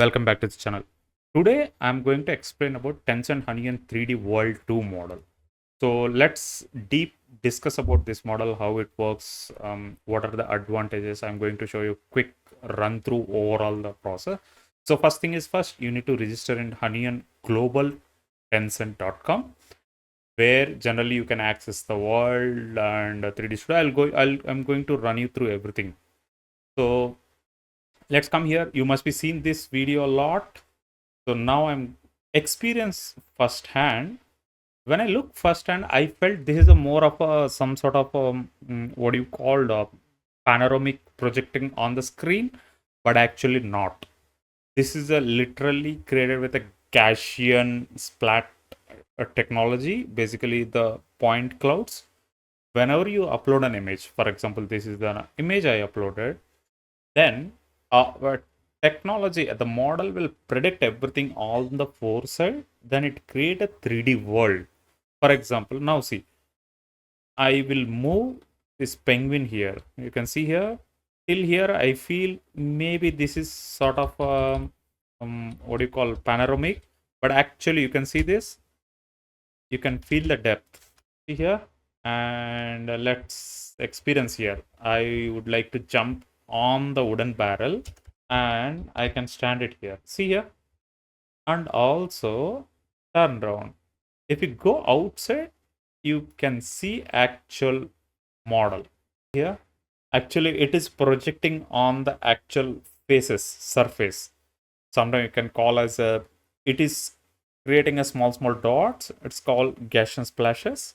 Welcome back to the channel. Today I'm going to explain about Tencent Honeycomb 3D World 2 model. So let's deep discuss about this model, how it works, what are the advantages. I'm going to show you quick run through overall the process. So first thing is first you need to register in Honeycomb Global Tencent.com, where generally you can access the world and 3D Studio. I'm going to run you through everything. So let's come here. You must be seeing this video a lot. So now I'm experience firsthand. When I look firsthand, I felt this is a more of a some sort of what do you call panoramic projecting on the screen, but actually not. This is a literally created with a Gaussian splat technology, basically the point clouds. Whenever you upload an image, for example, this is the image I uploaded, then our technology, the model will predict everything on the foreside, then it create a 3D world. For example, now see, I will move this penguin here. You can see here, till here, I feel maybe this is sort of what do you call panoramic, but actually you can see this, you can feel the depth. See here, and let's experience here. I would like to jump on the wooden barrel and I can stand it here. See here, and also turn around. If you go outside, you can see actual model here. Actually, it is projecting on the actual faces surface. Sometimes you can call as a, it is creating a small dots. It's called Gaussian splashes,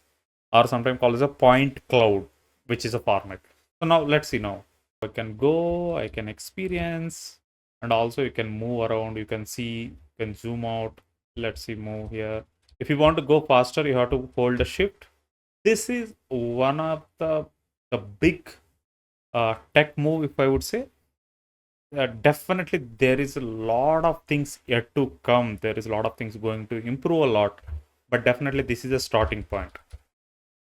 or sometimes called as a point cloud, which is a format. So now let's see now. I can go, I can experience, and also you can move around. You can see, you can zoom out. Let's see, move here. If you want to go faster, you have to hold the shift. This is one of the big tech move, if I would say. Definitely there is a lot of things yet to come. There is a lot of things going to improve a lot, but definitely this is a starting point.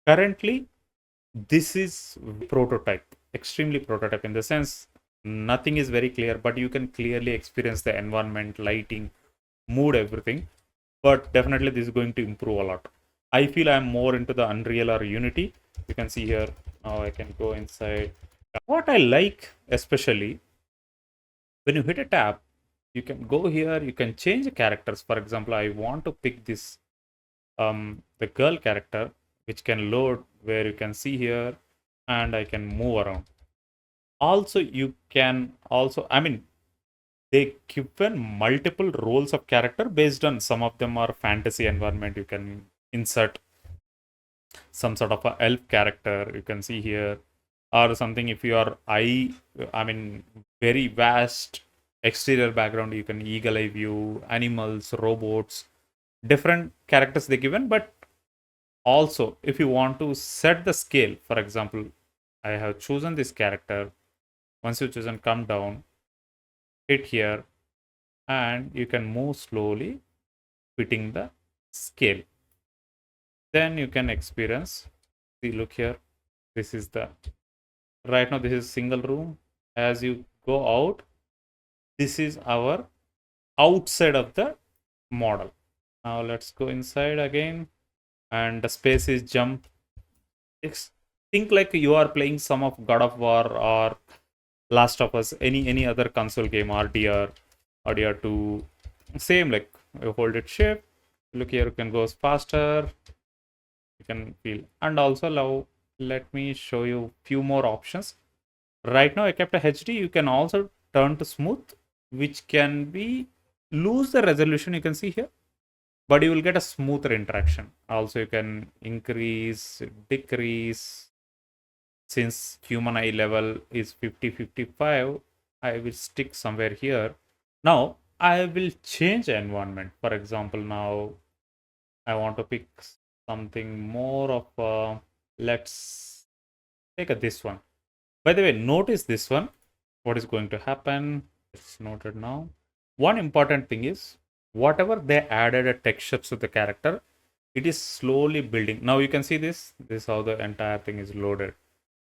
Currently, this is prototype, extremely prototype, in the sense nothing is very clear, but you can clearly experience the environment, lighting, mood, everything. But definitely this is going to improve a lot. I feel I'm more into the Unreal or Unity. You can see here, now I can go inside. What I like especially, when you hit a tab, you can go here, you can change the characters. For example, I want to pick this the girl character, which can load, where you can see here, and I can move around. Also, you can also, I mean, they given multiple roles of character based on, some of them are fantasy environment. You can insert some sort of a elf character, you can see here, or something. If you are I mean, very vast exterior background, you can eagle eye view, animals, robots, different characters they given. But also, if you want to set the scale, for example, I have chosen this character. Once you chosen, come down, hit here, and you can move slowly, fitting the scale. Then you can experience. See, look here. This is the, right now this is single room. As you go out, this is our outside of the model. Now let's go inside again, and the space is jump. Think like you are playing some of God of War or Last of Us, any other console game, RDR, RDR2. Same, like you hold it shift. Look here, you can go faster. You can feel, and also now let me show you few more options. Right now I kept a HD. You can also turn to smooth, which can be lose the resolution, you can see here, but you will get a smoother interaction. Also, you can increase, decrease. Since human eye level is 50-55, I will stick somewhere here. Now I will change environment. For example, now I want to pick something more of a, let's take a this one. By the way, notice this one. What is going to happen? It's noted now. One important thing is, whatever they added a texture to the character, it is slowly building. Now you can see this. This is how the entire thing is loaded.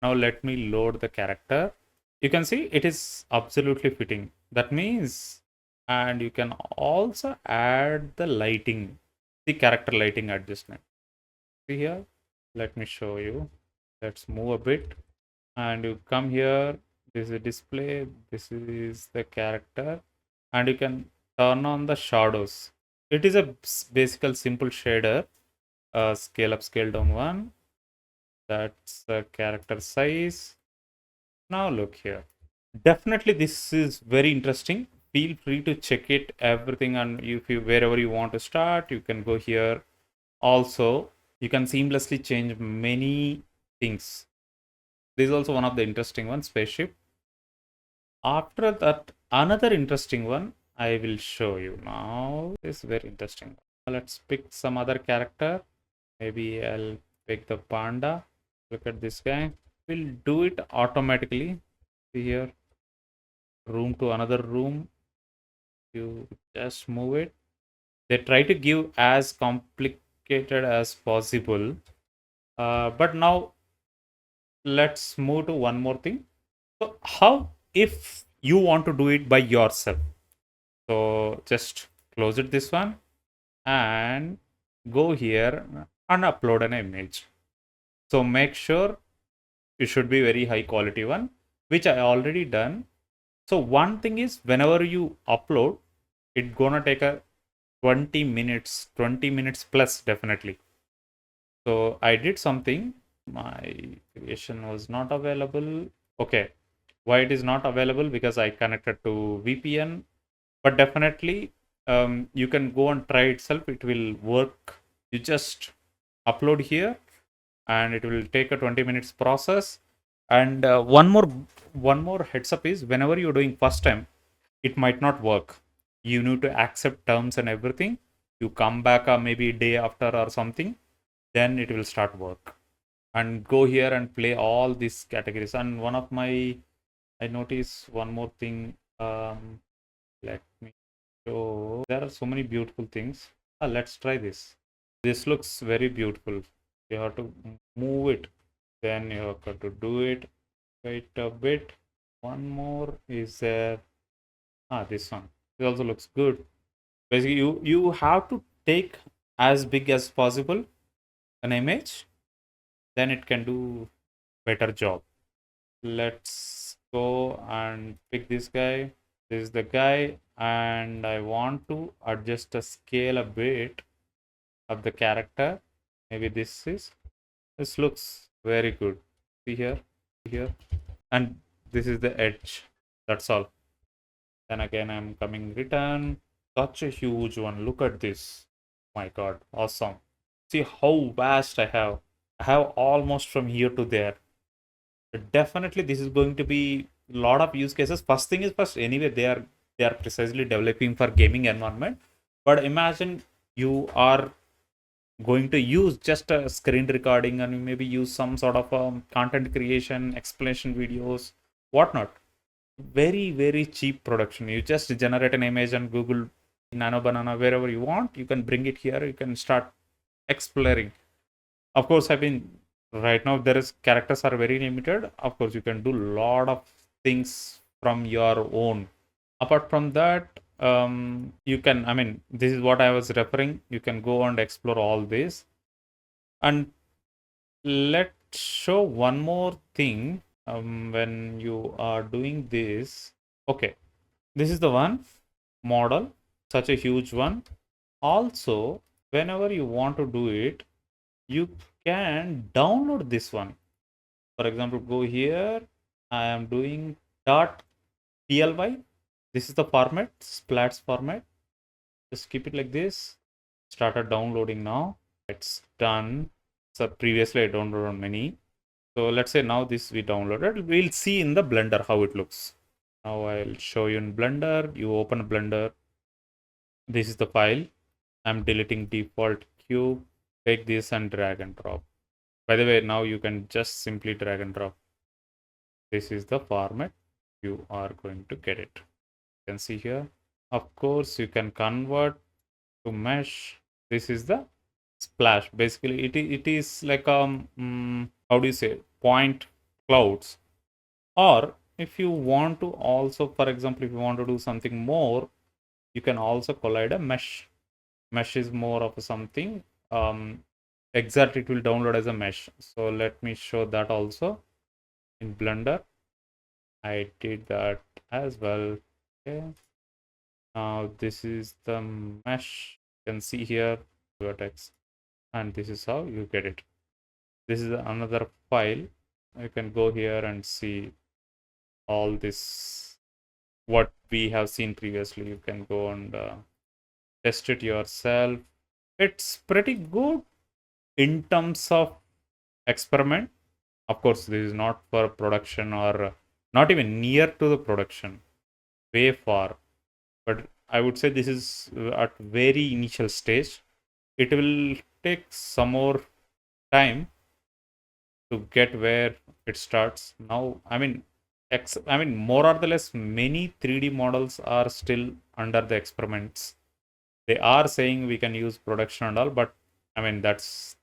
Now let me load the character. You can see it is absolutely fitting. That means And you can also add the lighting, the character lighting adjustment. See here, let me show you. Let's move a bit, and you come here. This is a display, this is the character, and you can turn on the shadows. It is a basic simple shader, scale up, scale down one. That's the character size. Now look here. Definitely this is very interesting. Feel free to check it everything, and if you wherever you want to start, you can go here. Also, you can seamlessly change many things. This is also one of the interesting ones, spaceship. After that, another interesting one I will show you now. This is very interesting. Let's pick some other character. Maybe I'll pick the panda. Look at this guy. We'll do it automatically. See here, room to another room. You just move it. They try to give as complicated as possible. But now let's move to one more thing. So how if you want to do it by yourself? So just close it this one and go here and upload an image. So make sure it should be very high quality one, which I already done. So one thing is whenever you upload, it's gonna take a 20 minutes plus definitely. So I did something. My creation was not available. Okay. Why it is not available? Because I connected to VPN. But definitely you can go and try itself. It will work. You just upload here and it will take a 20 minutes process. And one more heads up is whenever you're doing first time, it might not work. You need to accept terms and everything. You come back maybe a day after or something, then it will start work. And go here and play all these categories. And one of my, I notice one more thing. Let me show. There are so many beautiful things. Let's try this. This looks very beautiful. You have to move it. Then you have got to do it. Wait a bit. One more is there. This one. It also looks good. Basically, you have to take as big as possible an image, then it can do better job. Let's go and pick this guy. This is the guy, and I want to adjust the scale a bit of the character. Maybe this looks very good. See here, and this is the edge. That's all. Then again, I'm coming return. Such a huge one. Look at this. My God, awesome. See how vast I have. I have almost from here to there. Definitely, this is going to be a lot of use cases. First thing is first. Anyway, they are precisely developing for gaming environment. But imagine you are going to use just a screen recording and maybe use some sort of content creation, explanation videos, whatnot. Very very cheap production. You just generate an image on Google Nano Banana wherever you want. You can bring it here. You can start exploring. Of course, I mean, right now there is characters are very limited. Of course, you can do a lot of things from your own. Apart from that, you can, I mean, this is what I was referring. You can go and explore all this. And let's show one more thing when you are doing this. Okay, this is the one model, such a huge one. Also, whenever you want to do it, you can download this one. For example, go here. I am doing .ply. This is the format, splats format. Just keep it like this. Started downloading now. It's done. So previously I downloaded many. So let's say now this we downloaded. We'll see in the Blender how it looks. Now I'll show you in Blender. You open Blender. This is the file. I'm deleting default cube. Take this and drag and drop. By the way, now you can just simply drag and drop. This is the format. You are going to get it. You can see here. Of course, you can convert to mesh. This is the splash. Basically, it is like how do you say, point clouds. Or if you want to also, for example, if you want to do something more, you can also collide a mesh. Mesh is more of something exactly it will download as a mesh. So let me show that also in Blender. I did that as well. Okay. Now this is the mesh. You can see here vertex, and this is how you get it. This is another file. You can go here and see all this what we have seen previously. You can go and test it yourself. It's pretty good in terms of experiment. Of course, this is not for production or not even near to the production, way far. But I would say this is at very initial stage. It will take some more time to get where it starts. Now, more or less, many 3D models are still under the experiments. They are saying we can use production and all, but that's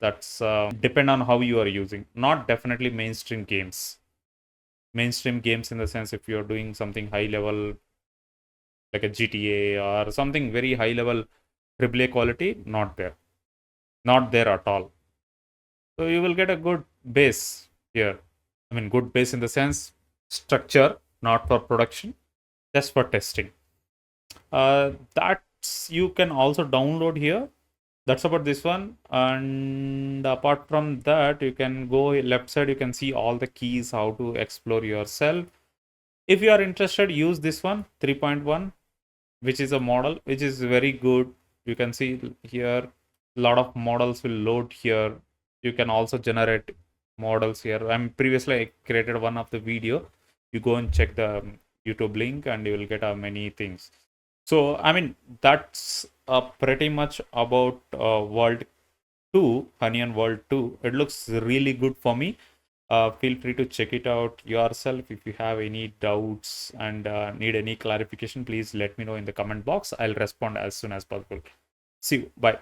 depend on how you are using. Not definitely mainstream games. Mainstream games in the sense if you're doing something high level like a GTA or something very high level AAA quality, not there at all. So you will get a good base here. Good base in the sense structure, not for production, just for testing. That's you can also download here. That's about this one. And apart from that, you can go left side, you can see all the keys, how to explore yourself. If you are interested, use this one, 3.1, which is a model, which is very good. You can see here, a lot of models will load here. You can also generate models here. Previously I created one of the video. You go and check the YouTube link and you will get many things. So, that's pretty much about World 2, Honey World 2. It looks really good for me. Feel free to check it out yourself. If you have any doubts and need any clarification, please let me know in the comment box. I'll respond as soon as possible. See you. Bye.